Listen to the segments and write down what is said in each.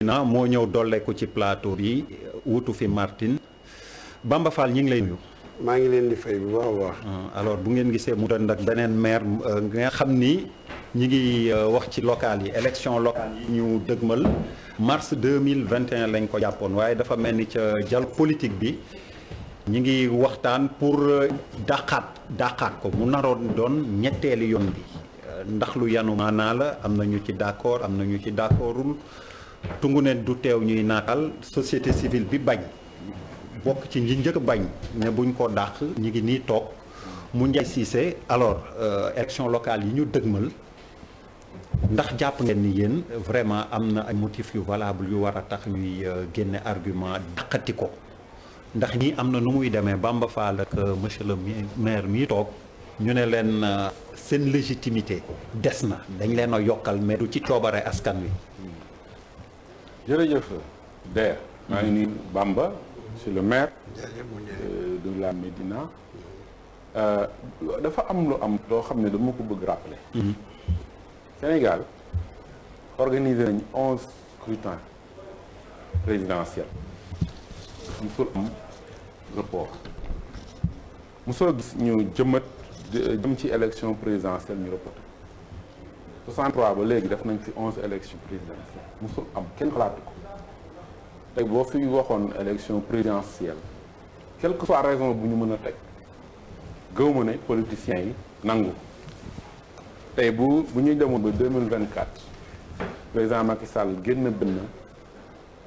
Medina moo ñëw dolleeku ci plateau bi wutu fi Martine Bamba Fall ñi ngi lay nuyu. maa ngi leen di fay bu baax a baax. alors bu ngeen gisee mu doon ak beneen maire nga xam ni ñi ngi wax ci local yi élection locale yi ñu dëgmal mars 2021 lañ ko jàppoon waaye dafa mel ni ca dialogue politique bi ñi ngi waxtaan pour dàqaat ko mu naroon doon ñetteeli yoon bi ndax lu yanu maanaa la am na ñu ci d'accord am na ñu ci d'accordul tungu ne du teew ñuy naatal société civile bi bañ bokk ci ñi njëkk bañ ne buñ ko dàq ñi ngi nii toog mu Ndiaye Cissé alors élection locale yi ñu dëgmal ndax jàpp ngeen ni yéen vraiment am na ay motifs yu valable yu war a tax ñuy génne argument dàqati ko ndax ñii am na nu muy demee Bamba Fall ak monsieur le maire mii toog ñu ne leen seen légitimité des na dañ leen a yokkal mais du ci coobare askan wi. jërëjëf Der maa ngi nuyu Bamba monsieur le maire de la Médina dafa am lu am loo xam ne dama ko bëgg rappeler. Sénégal organisé nañ 11 scrutins présidentiels musul am report musul gis ñu jëm ci élection présidentielle ñu reporté 63 ba léegi def nañ fi 11 élections présidentielles musul am kenn xalaatu ko tey boo fi waxoon élection présidentielle quelle que soit raison bu ñu mën a teg gëw ma ne politiciens yi nangu tey bu ñuy demoon ba 2024 président Macky Sall génn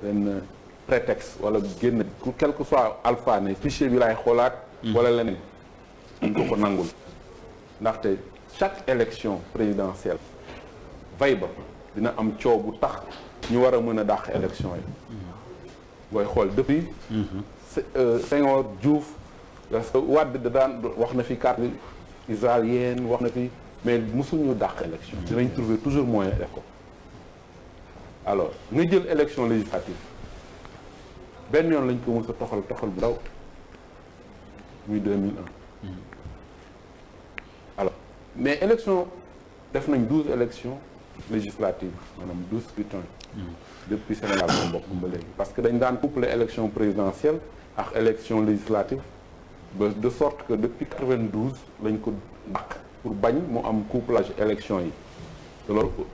benn prétexte wala génn quel que soit alpha ne fichier bi laay xoolaat wala leneen ñu ko nangul ndaxte chaque élection présidentielle vay ba dina am coow bu tax ñu war a mën a dàq élection yi booy xool depuis Senghor Diouf Wade da daan wax na fi carte israélienne wax na fi mais mosuñu dàq élection dinañ trouver toujours moyen def ko alors nga jël élection législative benn yoon lañ ko mos a toxal bu ndaw muy 2001 alors mais élection def nañ 12 élections législatives maanaam 12 scrutins depuis Sénégal moom bokk ba léegi parce que dañ daan coupler élection présidentielle ak élection législative ba de sorte que depuis 92 lañ ko dàq pour bañ mu am couplage élection yi te loolu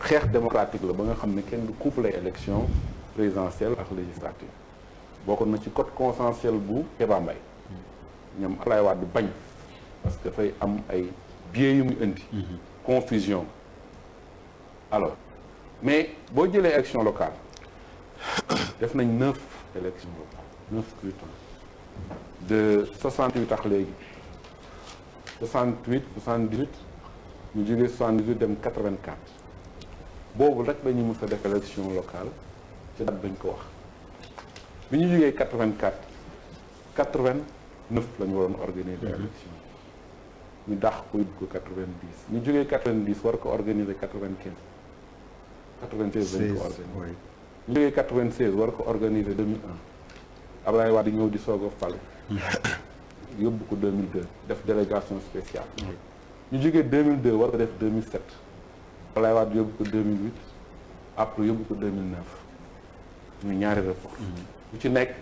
xeex démocratique la ba nga xam ne kenn du coupler élection présidentielle ak législative bokkoon na ci code consensuel bu Kéba Mbaye ñoom Abdoulaye Wade bañ parce que dafay am ay biais yu muy indi confusion alors mais boo jëlee élection locale def nañ 9 élections locales 9 scrutins de 68 ak léegi 68 78 ñu jógee 78 dem 84 boobu rek la ñu mës a def élection locale ci date bañ ko wax bi ñu jógee 84 89 la ñu waroon organiser élection ñu dàq ko yóbbu ko 90 ñu jógee 90 war ko organiser 95 96 lañ ko organiser ñu jógee 96 war ko organiser 2001 Abdoulaye Wade ñëw di soog a fal yóbbu ko 2002 def délégation spéciale ñu jógee 2002 war ko def 2007 Abdoulaye Wade yóbbu ko 2008 après yóbbu ko 2009 ñu ñaari report bu ci nekk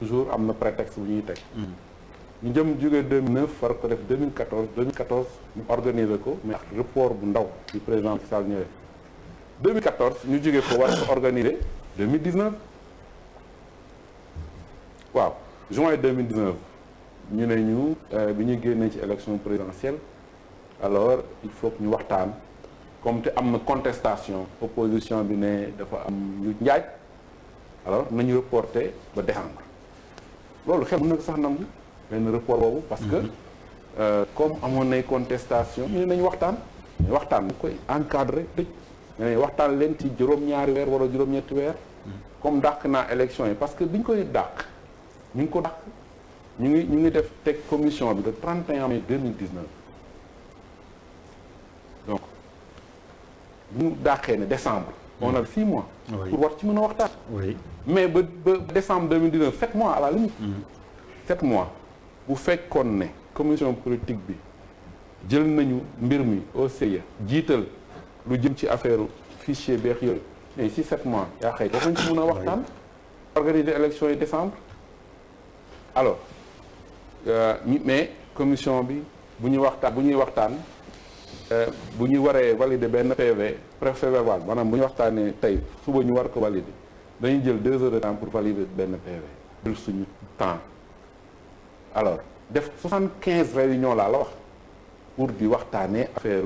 toujours am na prétexte bu ñuy teg ñu jëm jógee 2009 war ko def 2014 ñu organiser ko mais ak report bu ndaw du président Macky Sall ñëwee 2014 ñu jógee ko war ko organiser 2019 waaw juin 2019 ñu ne ñu bi ñu génnee ci élection présidentielle alors il faut que ñu waxtaan comme te am na contestation opposition bi ne dafa am ñu njaaj alors nañu reporter ba décembre loolu xel mën na ko sax nangu benn report boobu parce que comme amoon nay contestation ñu ne nañu waxtaan mais waxtaan bu koy encadré tëj ne waxtaan leen ci juróom-ñaari weer wala juróom-ñetti weer comme dàq naa élection yi parce que biñ koy dàq ñu ngi ko dàq ñu ngi def teg commission bi le 31 mai 2019 donc bu ñu dàqee ne décembre on a 6 mois pour war ci mën a waxtaan mais ba décembre 2019 7 mois à la limite 7 mois bu fekkoon ne commission politique bi jël nañu mbir mi au sérieux jiital lu jëm ci affaire fichier beex yooyu mais si 7 mois yaa xëy war nañ ci mën a waxtaan organiser élection yi décembre alors mais commission bi bu ñuy waxtaan bu ñu waree valider benn PV procès-verbal maanaam bu ñu waxtaanee tey suba ñu war ko valider dañuy jël 2 heures de temps pour valider benn PV jël suñu temps alors def 75 réunions laa la wax pour di waxtaanee affaire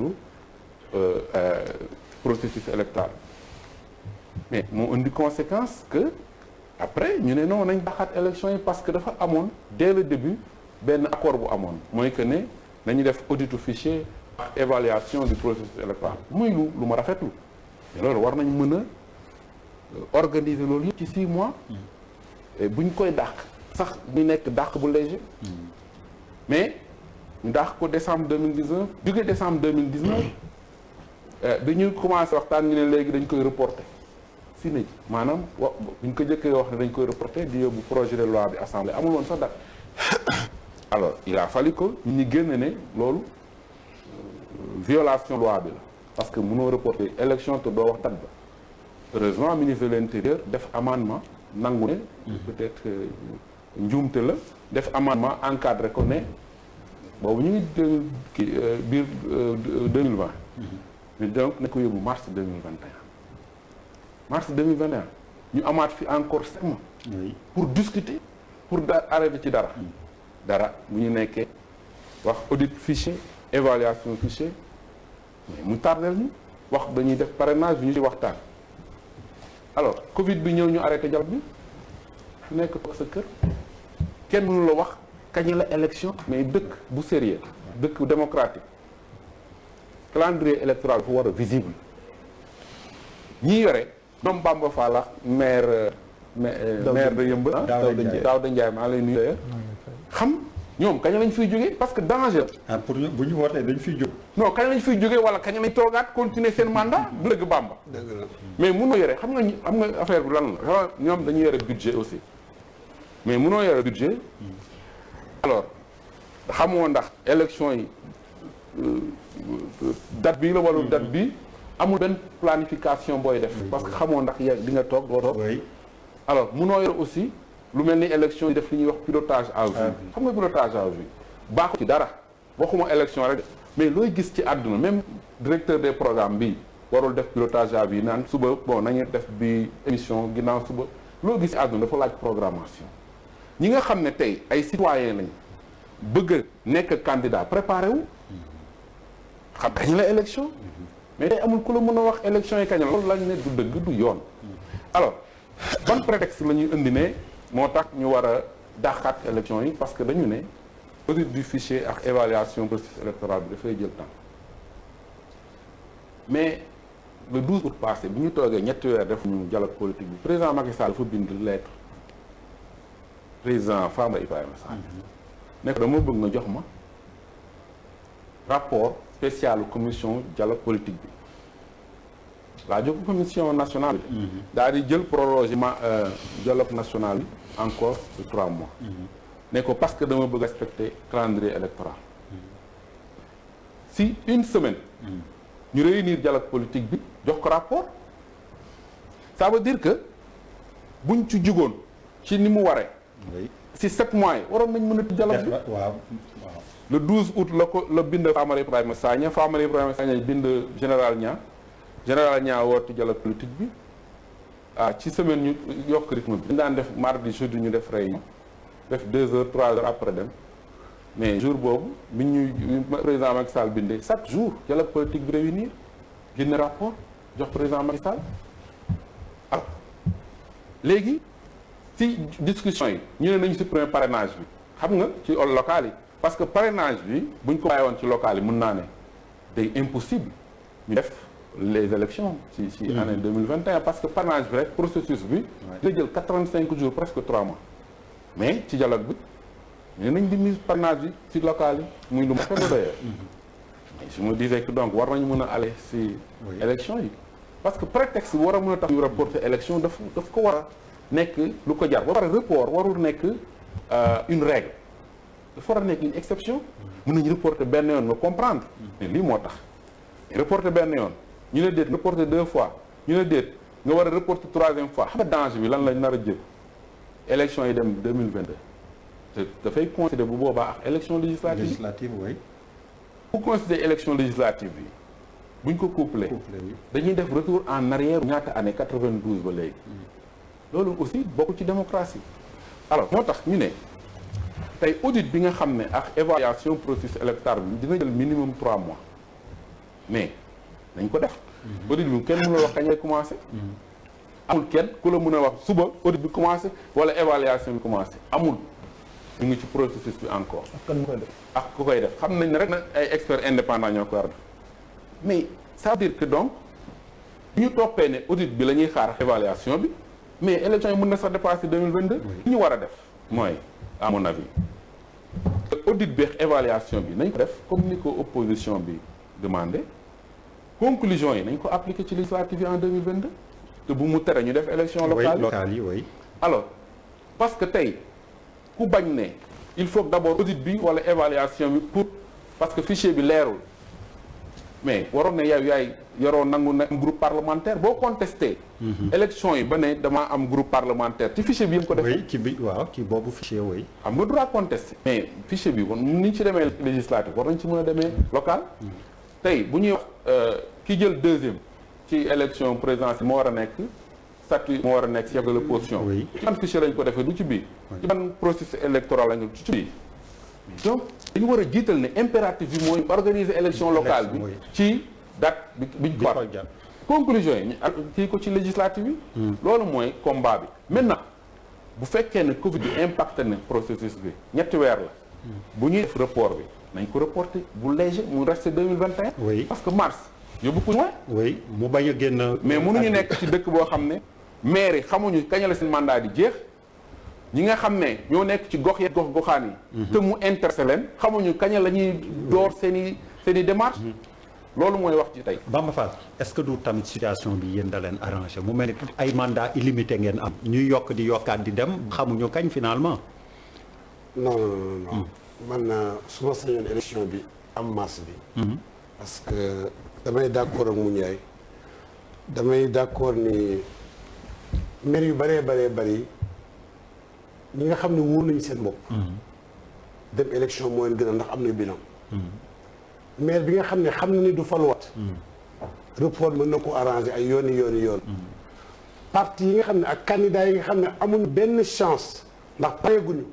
processus électoral mais moo indi conséquence que après ñu ne non nañ daxaat élection yi parce que dafa amoon dès le début benn accord bu amoon mooy que ne nañu def auditu fichier ak évaluation du processus électoral muy lu ma rafetlu mais loolu war nañ mën a organiser loolu yëpp ci 6 mois bu ñu koy dàq sax ñu nekk dàq bu léger mais ñu dàq ko décembre 2019 jóge décembre 2019 bi ñu commencé waxtaan ñu ne léegi dañ koy reporter si na ji maanaam bu ñu ko jëkkee wax ne dañ koy reporter di yóbbu projet de loi bi assemblée amul woon sax date alors il a fallu que ñu génn ne loolu violation loi bi la parce que mënoo reporter élection te doo wax date ba heureusement ministre de l'intérieur def amendement nangu ne peut-être njuumte la def amendement encadré ko ne boobu ñu ngi biir 2020 mais donc nañ ko yóbbu mars 2021 mars 2021 ñu amaat fi encore 7 mois pour discuter pour arrêter ci dara bu ñu nekkee wax audit fichier évaluation fichier mais mu tardel ñu wax dañuy def parrainage bi ñu ci waxtaan alors Covid bi ñëw ñu arrêté dialogue bi su nekk toog sa kër kenn mënu la wax kañ la élection mais dëkk bu sérieux dëkk démocratique calendrier électoral fu war a visible ñi yore ñoom Bamba Fall maire de Yeumbeul Daouda Ndiaye maa lay nuyu xam ñoom kañ lañ fiy jógee parce que danger ah pour ñu bu ñu wootee dañ fiy jóg. non kañ lañ fiy jógee wala kañ lañ toogaat continuer seen mandat du dëgg Bamba. mais munoo yore xam nga affaire bi lan la ñoom dañuy yore budget aussi mais munoo yore budget alors xamoo ndax élection yi date bii la wala date bi amul benn planification booy def. parce que xamoo ndax di nga toog doo toog. alors munoo yore aussi. lu mel ni élection yi def li ñuy wax pilotage à vue xam nga pilotage à vue baaxu ci dara waxuma élection rek mais looy gis ci àdduna même directeur des programmes bi warul def pilotage à vue naan suba bon nañu def bi émission ginnaaw suba loo gis ci àdduna dafa laaj programmation ñi nga xam ne tey ay citoyen lañ bëgg a nekk candidat préparé wu xam kañ la élection mais tey amul ku la mën a wax élection yi kañ la loolu lañ ne du dëgg du yoon alors ban prétexte la ñuy indi ne moo tax ñu war a dàqaat élection yi parce que dañu ne audit du fichier ak évaluation processus électoral bi dafay jël temps mais le 12 août passé bi ñu toogee ñetti weer def ñu dialogue politique bi président Macky Sall dafa bind lettre président Famara Ibrahima Sagna ne ko dama bëgg nga jox ma rapport spécial commission dialogue politique bi laa jóg commission nationale bi daal di jël prolongement dialogue national bi encore de 3 mois ne ko parce que dama bëgg respecter calendrier électoral si une semaine ñu réunir dialogue politique bi jox ko rapport ça veut dire que buñ ci jugoon ci ni mu waree si 7 mois yi waroon nañ mën a dialogue bi waaw le 12 août la bind Famara Ibrahima Sagna bind général Niang woote dialogue politique bi ci semaine ñu yokk rythme bi dañ daan def mardi jeudi ñu def réunion def 2 heures 3 heures après dem mais jour boobu bi ñuy président Macky Sall bindee chaque jour dialogue politique bi réunir génne rapport jox président Macky Sall léegi ci discussion yi ñu ne nañu supprimer parrainage bi xam nga ci local yi parce que parrainage bi buñ ko bàyyi woon ci local yi mën naa ne day impossible ñu def les élections ci année 2021 parce que parrainage bi rek processus bi da jël 85 jours presque 3 mois mais ci dialogue bi ñu ne nañ di mise parrainage bi ci local yi muy lu ma fenn d'ailleurs mais je me disais que donc war nañu mën a aller ci élection yi parce que prétexte bi war a mën a tax ñu reporter élection daf ko war a nekk lu ko jar ba pare report warul nekk une règle dafa war a nekk une exception mën nañu reporter benn yoon nga comprendre mais lii moo tax reporter benn yoon ñu ne déet reporter 2 fois ñu ne déet nga war a reporter 3e fois xam nga danger bi lan lañ nar a jël élection yi dem 2022 te dafay considérer bu boobaa ak élection législative oui. bu considérer élection législative bi buñ ko couplé dañuy def retour en arrière ñaata année 92 ba léegi loolu aussi bokk ci démocratie alors moo tax ñu ne tey audit bi nga xam ne ak évaluation processus électoral bi dina jël minimum 3 mois mais nañ ko def audit bi kenn mënul wax kañ lay commencé amul kenn ku la mën a wax suba audit bi commencé wala évaluation bi commencé amul ñu ngi ci processus bi encore ak ku koy def xam nañ ne rek nag ay experts indépendants ñoo ko war a def mais ça veut dire que donc ñu toppee ne audit bi la ñuy xaar évaluation bi mais élection yi mën na sax dépasser 2022 li ñu war a def mooy à mon avis audit bi évaluation bi nañ ko def comme ni ko opposition bi demandé conclusion yi nañ ko appliquer ci législative yi en 2022 te bu mu tere ñu def élection locale yi oui. alors parce que tey ku bañ ne il faut que d'abord audit bi wala évaluation bi pour parce que fichier bi leerul mais waroon ne yaay yoroo nangu na groupe parlementaire boo contesté élection yi ba ne damaa am groupe parlementaire ci fichier bi yëpp ko def oui ci bi waaw ci boobu fichier oui. am nga droit contesté mais fichier bi kon ni ñu ci demee législative war nañ ci mën a demee local tey bu ñuy wax ki jël 2e ci élection présidentielle moo war a nekk statut moo war a nekk chef de l'opposition ci ban fichier lañ ko defee du ci bii ci ban processus électoral lañ ko ci bii donc dañu war a jiital ne impératif bi mooy organiser élection locale bi ci date biñ ko war conclusion yi kii ko ci législative bi loolu mooy combat bi maintenant bu fekkee ne Covid bi impacté na processus bi ñetti weer la bu ñuy def report bi nañ ko reporté bu léger mu resté 2021 oui parce que mars yóbbu ko juin oui mu bañ a génn mais mënuñu nekk ci dëkk boo xam ne maire yi xamuñu kañ la seen mandat di jeex ñi nga xam ne ñoo nekk ci gox goxaan yi te mu intéressé leen xamuñu kañ la ñuy door seen i démarche loolu mooy wax ci tey Bamba Fall est-ce que du tamit situation bi yéen da leen arrangé mu mel ni ay mandat illimité ngeen am ñuy yokk di yokkaat di dem xamuñu kañ finalement non man su ma sañoon élection bi am masse bi parce que damay d'accord ak Mouniaye damay d'accord ni maire yu bëree bëri ñi nga xam ne wóor nañu seen bopp dem élection moo leen gën a ndax am na bilan maire bi nga xam na ni du faluwaat report mën na ko arranger ay yoon parti yi nga xam ne ak candidat yi nga xam ne amuñ benn chance ndax pareeguñu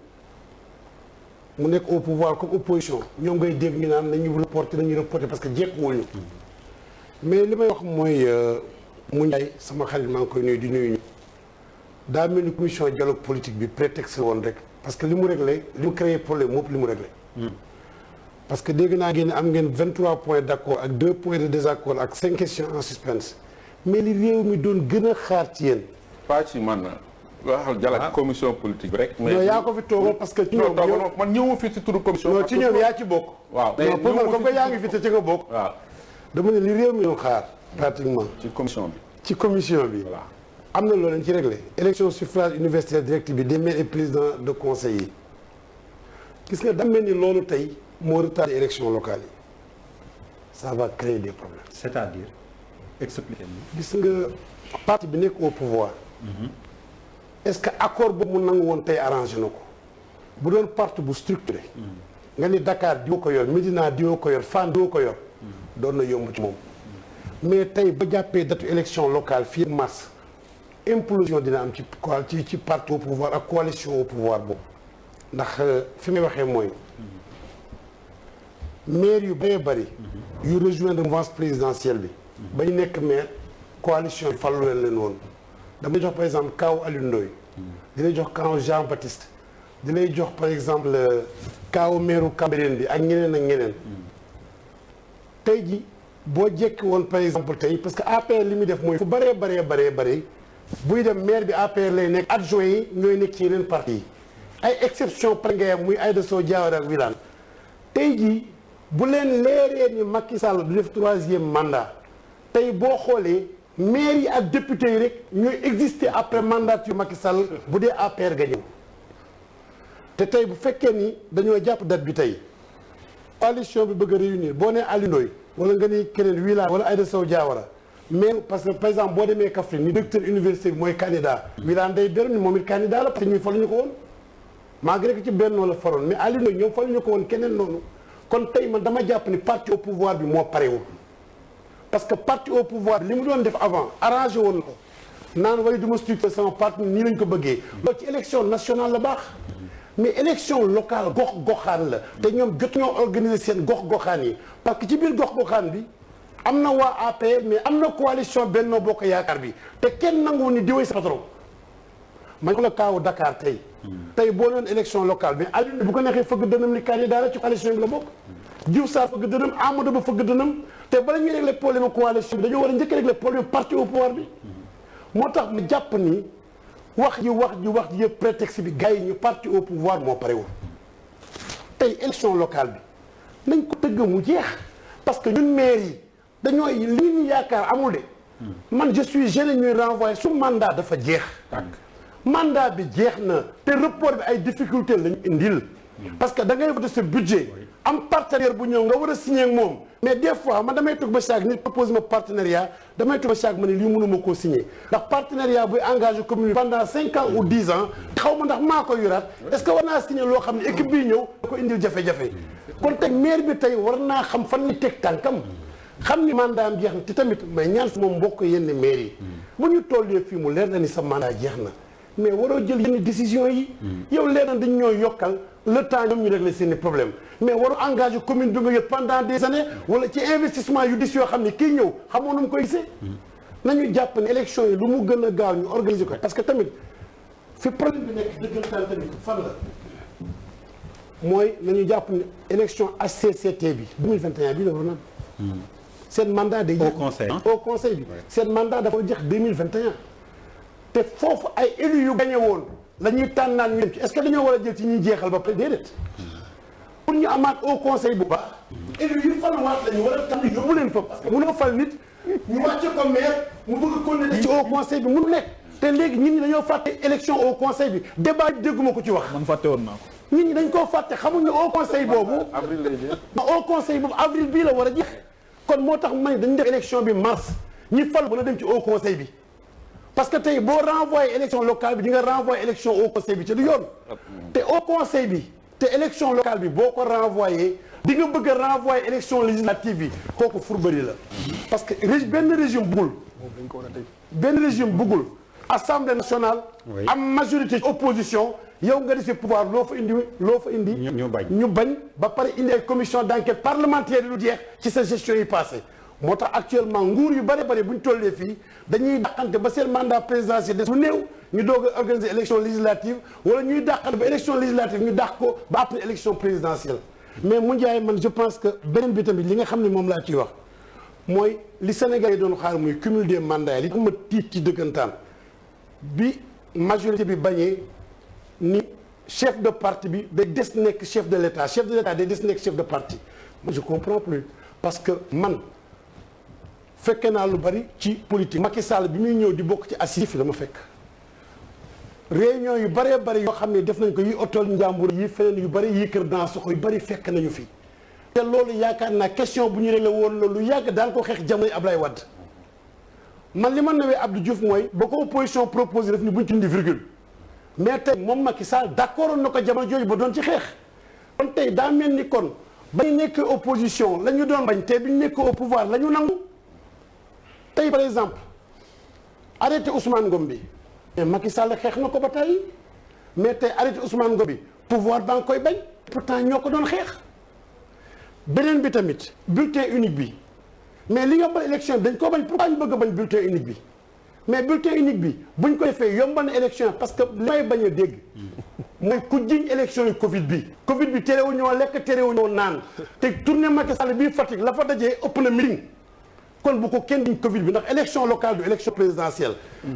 mu nekk au pouvoir comme opposition ñoom ngay dégg ñu naan nañu reporter parce que jekkuwul ñu mais li may wax mooy mu Ndiaye sama xarit maa ngi koy nuyu di nuyu ñu daa mel ni commission dialogue politique bi prétexte woon rek parce que li mu créé problème moom li mu réglé parce que dégg naa ngeen am ngeen 23 points d'accord ak 2 points de désaccord ak 5 questions en suspense mais li réew mi doon gën a xaar ci yéen pas ci man waxal dialogue commission politique bi rek non yaa ko fi toogal parce que ci ñoom man ñëwuma fi ci turu commission non ci ñoom yaa ci bokk waaw non pour man comme que yaa ngi fi te ci nga bokk waaw dama ne li réew mi doon xaar pratiquement ci commission bi voilà am na loolu lañ ci réglé élection suffrage universel direct bi des maires et présidents de conseil yi gis nga dam mel ni loolu tey moo retardé élection locale yi ça va créer des problèmes c'est-à-dire expliquez-nous gis nga parti bi nekk au pouvoir est-ce que accord boobu mu nangu woon tey arrangé na ko bu doon parti bu structuré nga ni Dakar diwa ko yor Médina diwa ko yor Fann diwa ko yor doon na yomb ci moom mais tey ba jàppee datu élection locale fii mars implosion dina am ci parti au pouvoir ak coalition au pouvoir boobu ndax fi may waxee mooy maire yu bëree bëri yu rejoindre mouvance présidentielle bi ba ñu nekk maire coalition bi fallu leen woon damay jox par exemple kaw Aliou Ndoye di lay jox kaw Jean Baptiste di lay jox par exemple kaw maire Cambérène bi ak ñeneen tey ji boo jekki woon par exemple tey parce que APR li muy def mooy fu bëree buy dem maire bi APR lay nekk adjoint yi ñooy nekk ci yeneen parti yi ay exception par ngay am muy Aïda Sow Diawara ak Wilane tey jii bu leen leeree ni Macky Sall du def 3e mandat tey boo xoolee maire yi ak député yi rek ñooy exister après mandature Macky Sall bu dee APR ga ñëw te tey bu fekkee ni dañoo jàpp date bi tey coalition bi bëgg a réunir boo nee Aliou Ndoye wala nga ni keneen Wilane wala Aïda Sow Diawara mais parce que par exemple boo demee Kaffrine ni docteur université bi mooy candidat Wilane Ndeye Berou ni moom it candidat la parce que ñun faluñu ko woon malgré que ci Benno la faroon mais Aliou nag ñoom faluñu ko woon keneen noonu kon tey man dama jàpp ni parti au pouvoir bi moo parewul parce que parti au pouvoir bi li mu doon def avant arrangé woon na ko naan way du ma structuré sama parti nii lañ ko bëggee loolu ci élection nationale la baax mais élection locale gox-goxaan la te ñoom jot ñoo organiser seen gox-goxaan yi parce que ci biir gox-goxaan bi am na waa APR mais am na coalition Benno Bokk Yaakaar bi te kenn nangu ni diwee sa patron man ko la kaawu Dakar tey boo doon élection locale mais Aliou bu ko neexee fëgg dënam ni candidat la ci coalition bi la bokk Diouf Sarr fëgg dënam Amadou Ba fëgg dënam te bala ñuy régler problème coalition bi dañoo war a njëkk régler problème parti au pouvoir bi moo tax mu jàpp ni wax ji yëpp prétexte bi gars yi ñu parti au pouvoir moo parewul tey élection locale bi nañ ko tëgg mu jeex parce que ñun maire yi dañoo li ñu yaakaar amul de man je suis gêné ñuy renvoyer su mandat dafa jeex mandat bi jeex na te report bi ay difficulté lañu indil parce que da ngay voter sa budget am partenaire bu ñëw nga war a signer ak moom mais des fois man damay toog ba chaque nit propose ma partenariat damay toog ba chaque ma ne lii mënuma koo signer ndax partenariat buy engagé commune pendant 5 ans ou 10 ans xaw ma ndax maa ko yoraat est-ce que war naa signer loo xam ne équipe bii ñëw da ko indil jafe-jafe kon teg maire bi tey war naa xam fan la teg tànkam xam ni mandat am jeex na te tamit may ñaan sama mbokk yenn maire yi bu ñu tollee fii mu leer na ni sa mandat jeex na mais waroo jël yenn décision yi yow leer na dañ ñoo yokkal le temps ñoom ñu régler seeni problème mais waru engagé commune bi nga yëpp pendant des années wala ci investissement yu dis yoo xam ne kii ñëw xamoo nu mu koy gisee nañu jàpp ne élection yi lu mu gën a gaaw ñu organiser ko parce que tamit fi problème bi nekk dëggantaan tamit fan la mooy nañu jàpp ne élection HCCT bi 2021 bi la war na seen mandat day au conseil bi seen mandat dafa jeex 2021 te foofu ay élus yu gagné woon la ñuy tànnaan ñu dem ci est-ce que dañoo war a jël ci ñuy jeexal ba pare déedéet pour ñu amaat au conseil bu baax élus yu falwaat la ñu war a tànn yóbbu leen fa parce que mënoo fal nit ñu wàcce ko maire mu bëgg a continuer ci au conseil bi mënu nekk te léegi nit ñi dañoo fàtte élection au conseil bi débat bi dégguma ko ci wax man fàtte woon naa ko nit ñi dañ koo fàtte xamuñ ne au conseil boobu avril lay jeex au conseil boobu avril bii la war a jeex kon moo tax man dañu def élection bi mars ñi fal mën a dem ci au conseil bi parce que tey boo renvoyé élection locale bi di nga renvoyé élection au conseil bi te du yoon te au conseil bi te élection locale bi boo ko renvoyé di nga bëgg a renvoyé élection législative bi kooku fourberie la parce que benn régime buggul assemblée nationale am majorité opposition yow nga di si pouvoir loo fa indi ñu bañ ba pare indi ay commission d'enquête parlementaire yi lu jeex ci sa gestion yi passé moo tax actuellement nguur yu bëri bu ñu tollee fii dañuy dàqante ba seen mandat présidentiel des lu néew ñu doog a organiser élection législative wala ñuy dàqante ba élection législative ñu dàq ko ba après élection présidentielle mais mu njaay man je pense que beneen bi tamit li nga xam ne moom laa ciy wax mooy li Sénégal yi doon xaar muy cumul des mandats li tax ma tiit ci dëggantaan bi majorité bi bañee ni chef de parti bi day des nekk chef de l'État day des nekk chef de parti moi je comprends plus parce que man fekkee naa lu bari ci politique Macky Sall bi muy ñëw di bokk ci assises fi dama fekk réunion yu bëree bëri yoo xam ne def nañ ko yi hôtel Njàmbur yi feneen yu bëri yi kër Dansokho yu bëri fekk nañu fi te loolu yaakaar naa question bu ñu réglé woon la lu yàgg daan ko xeex jamonoy Ablaye Wade man li ma nawee Abdou Diouf mooy ba ko opposition proposé def ni buñ ci indi virgule mais tey moom Macky Sall d'accord na ko jamono jooju ba doon ci xeex kon tey daa mel ni kon ba ñu nekk opposition la ñu doon bañ te bi ñu nekk au pouvoir la ñu nangu tey par exemple arrêté Ousmane Ngom bi mais Macky Sall xeex na ko ba tey mais tey arrêté Ousmane Ngom bi pouvoir baa ngi koy bañ pourtant ñoo ko doon xeex beneen bi tamit bulletin unique bi mais li nga ba élection bi dañ ko bañ pourquoi ñu bëgg a bañ bulletin unique bi mais bulletin unique bi buñ ko defee yombal na élection parce que li may bañ a dégg mooy ku jiñ élection yi Covid bi terewu ñoo lekk terewu ñoo naan te tournée Macky Sall bii Fatick la fa dajee ëpp na meeting kon bu ko kenn diñ Covid bi ndax élection locale du élection présidentielle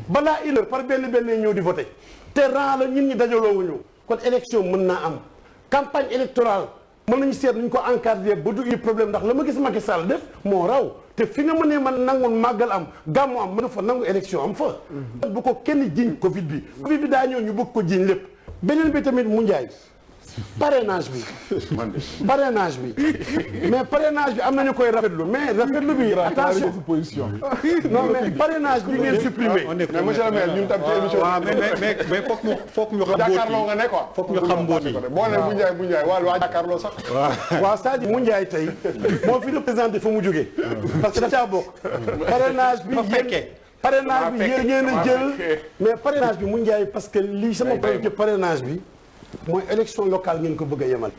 balaa une heure par benn ñëw di voté te ran la ñun ñi dajaloowuñu kon élection mën naa am campagne électorale mën nañu seet nañu ko encadré ba du indi problème ndax la ma gis Macky Sall def moo raw te fi nga mënee man nangoon màggal am gàmmu am mën fa nangu élection am fa bu ko kenn jiñ Covid bi daa ñëw ñu bëgg ko jiñ lépp beneen bi tamit mu njaay parrainage bi. parrainage bi mais parrainage bi am nañu koy rafetlu mais rafetlu bi attention position. non mais parrainage bi ngeen supprimer. mais monsieur le maire ñun tam ci émission. waaw mais foog ñu xam jàkkaarloo nga ne quoi. foog ñu xam mbooti. boo nee bu Ndiaye waa jàkkaarloo sax. waaw c'est-à-dire mu Ndiaye tey moo fi représenté fa mu jógee. parce que da caa bokk. parrainage bi yéen parrainage bi yéen ngeen a jël mais parrainage bi mu Ndiaye parce que lii sama problème ci parrainage bi mooy élection locale ngeen ko bëgg a yemal.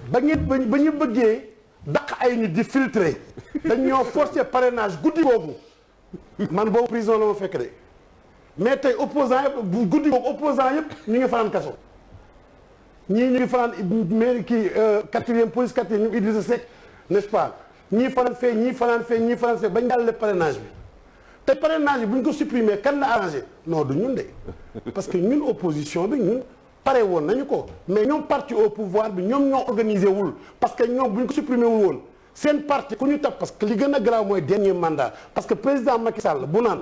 ba ñu bëggee daq ay nit di filtrer dañ ñoo forcer parrainage guddi boobu man boobu prison la ma fekk de mais tey opposant yëpp guddi boobu opposant yëpp ñu ngi fanaan kaso ñii ñu ngi fanaan mairie kii 4e police 4e ñu Idrissa Seck n'est-ce pas ñii fanaan fee ñii fanaan fee bañ jàllale parrainage bi te parrainage bi bu ñu ko supprimer kan la arrangé non du ñun de parce que ñun opposition bi ñun pare woon nañu ko mais ñoom parti au pouvoir bi ñoom ñoo organisé wul parce que ñoom bu ñu ko supprimer wul woon seen parti ku ñu tap parce que li gën a grave mooy dernier mandat parce que président Macky Sall bu naan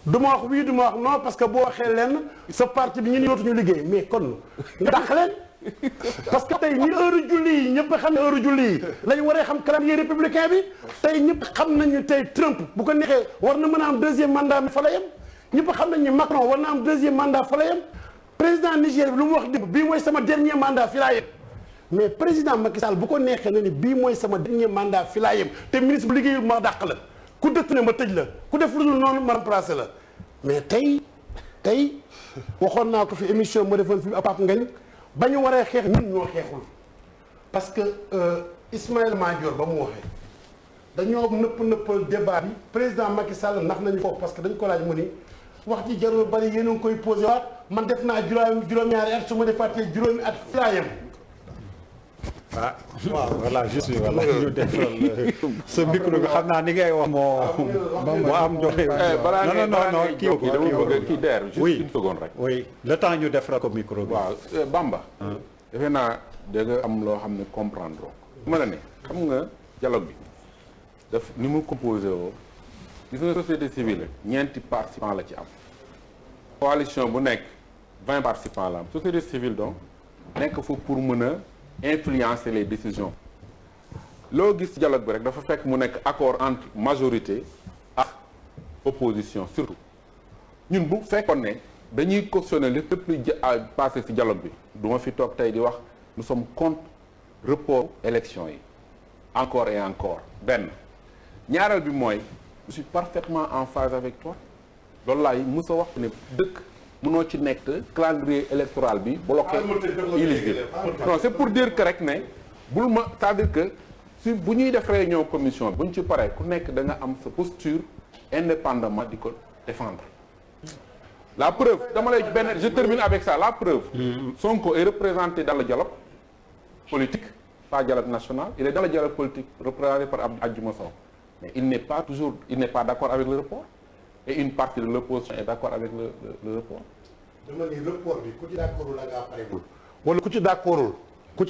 du ma wax oui du ma wax non parce que boo waxee leen sa parti bi ñun yootuñu liggéey mais kon nga dàq leen parce que tey ni heure julli yi ñëpp xam ne heure julli yi lañu waree xam calendrier républicain bi tey ñëpp xam nañu tey Trump bu ko neexee war na mën a am deuxième mandat mi fa la yem ñëpp xam nañu Macron war na am deuxième mandat fa la yem président Niger bi lu mu wax démb bii mooy sama dernier mandat fi laa yem mais président Macky Sall bu ko neexee na ni bii mooy sama dernier mandat fi laa yem te ministre bu liggéeyul ma dàq la ku dëtt ne ma tëj la ku def lu dul noonu ma remplacé la mais tey waxoon naa ko fi émission ma defoon fi Pape Ngagne ba ñu waree xeex ñun ñoo xeexul parce que Ismaïla Madior ba mu waxee dañoo nëppal débat bi président Macky Sall nax nañu foofu parce que dañ ko laaj mu ni wax ji jarul bari yéen a ngi koy posé waat man def naa juróom-ñaari at su ma defaatee juróomi at fi laa yem. ah waaw voilà juste voilà ñu defal sa micro bi xam naa ni ngay wax moo am doole. non kii der juste une seconde rek. oui le temps ñu defal ko micro bi. waaw Bamba. defe naa da nga am loo xam ne comprendre ko. ma la ne xam nga dialogue bi daf ni mu composé woo gis nga société civile ñeenti participants la ci am. coalition bu nekk 20 participants la am société civile donc nekk foofu pour mën a influencer les décisions loo gis dialogue bi rek dafa fekk mu nekk accord entre majorité ak opposition surtout ñun bu fekkoon ne dañuy cautionner lépp lu passé ci dialogue bi du ma fi toog tey di wax nous sommes contre report élection yi encore et encore benn ñaareel bi mooy je suis parfaitement en phase avec toi loolu laay mës a wax ne dëkk mënoo ci nekk calendrier électoral bi bloqué illisible non c'est pour dire que rek ne bul ma c'est-à-dire que si bu ñuy def réunion commission bu ñu ci paree ku nekk da nga am sa posture indépendamment di ko défendre la preuve dama lay benn je termine avec ça la preuve Sonko est représenté dans le dialogue politique pas dialogue national il est dans le dialogue politique représenté par Adjuma Sow mais il n'est pas d'accord avec le report et une partie de l'opposition est d'accord avec le report. dama ni report bi ku ci d'accordul la ngaa pareegul. wala ku ci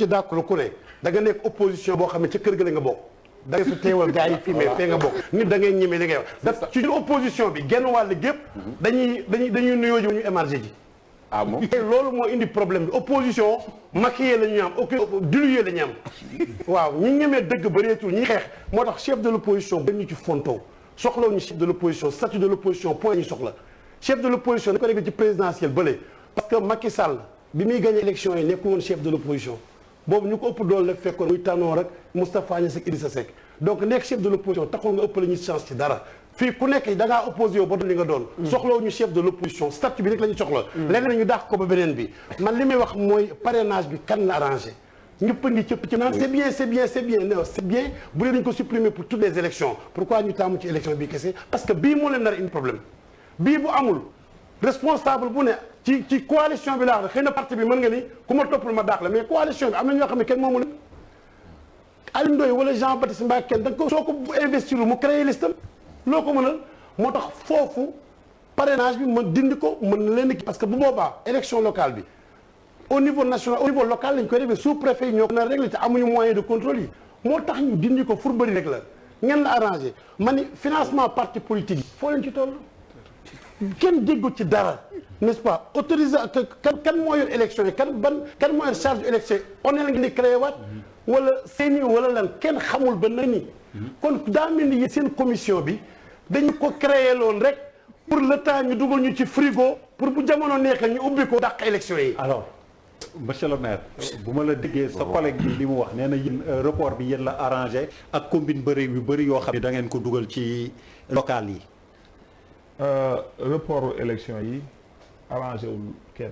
d'accordul ku ne da nga nekk opposition boo xam ne ca kër ga la nga bokk. da nga fi teewal gars yi fii mais fee nga bokk. nit da ngay ñeme li ngay wax. daf ci opposition bi genn wàll gépp dañuy nuyoo ji ñu émargé ji. ah bon te loolu moo indi problème bi opposition maquillée la ñu am diluée la ñu am. waaw ñi ñemee dëgg bëreetul ñi xeex moo tax chef de l'opposition ba ñu ci fonto soxlawuñu chef de l'opposition statut de l'opposition point ñu soxla chef de l'opposition dañ ko nekk ci présidentielle bële parce que Macky Sall bi muy gagné élection yi nekkul woon chef de l'opposition boobu ñu ko ëpp doole la fekkoon muy Tanor rek Moustapha Niasse ak Idrissa Seck donc nekk chef de l'opposition taxul nga ëppale ñu chance ci dara fii ku nekk da ngaa opposé yow ba doon li nga doon soxlawuñu chef de l'opposition statut bi rek la ñu soxla léegi ñu dàq ko ba beneen bi man li may wax mooy parrainage bi kan la arrangé ñëpp a ngi cëpp ci naan c'est bien non c'est bien bu dee dañ ko supprimer pour toutes les élections pourquoi ñu taamu ci élection bii kese parce que bii moo leen nar indi problème bii bu amul responsable bu ne ci coalition bi laa wax xëy na parti bi mën nga ni ku ma toppul ma daax la mais coalition bi am na ñoo xam ne kenn moomu leen Aliou Ndoye wala Jean Baptiste Mbaye kenn da nga ko soo ko investir mu créer listam loo ko mënal moo tax foofu parrainage bi ma dindi ko mën na leen parce que bu boobaa élection locale bi au niveau national au niveau local lañ koy defee sous-préfet yi ñoo ko na réglé te amuñu moyen de contrôle yi moo tax ñu dindi ko pour bëri rek la ngeen la arrangé ma ni financement parti politique yi foo leen ci toll kenn déggu ci dara n'est-ce pas autorisé kan moo yor élection yi kan moo yor charge élection yi on est la ngeen di créé waat wala seeni wala lan kenn xamul ba na ni kon daa mel ni seen commission bi dañu ko créé loon rek pour le temps ñu dugal ñu ci frigo pour bu jamono neexee ñu ubbi ko dàq élection yi. alors monsieur le maire bu ma la déggee sa collègue bi li mu wax nee na yéen report bi yéen la arrangé ak combine bëri yu bëri yoo xam ne da ngeen ko dugal ci local yi. report élection yi arrangé wul kenn.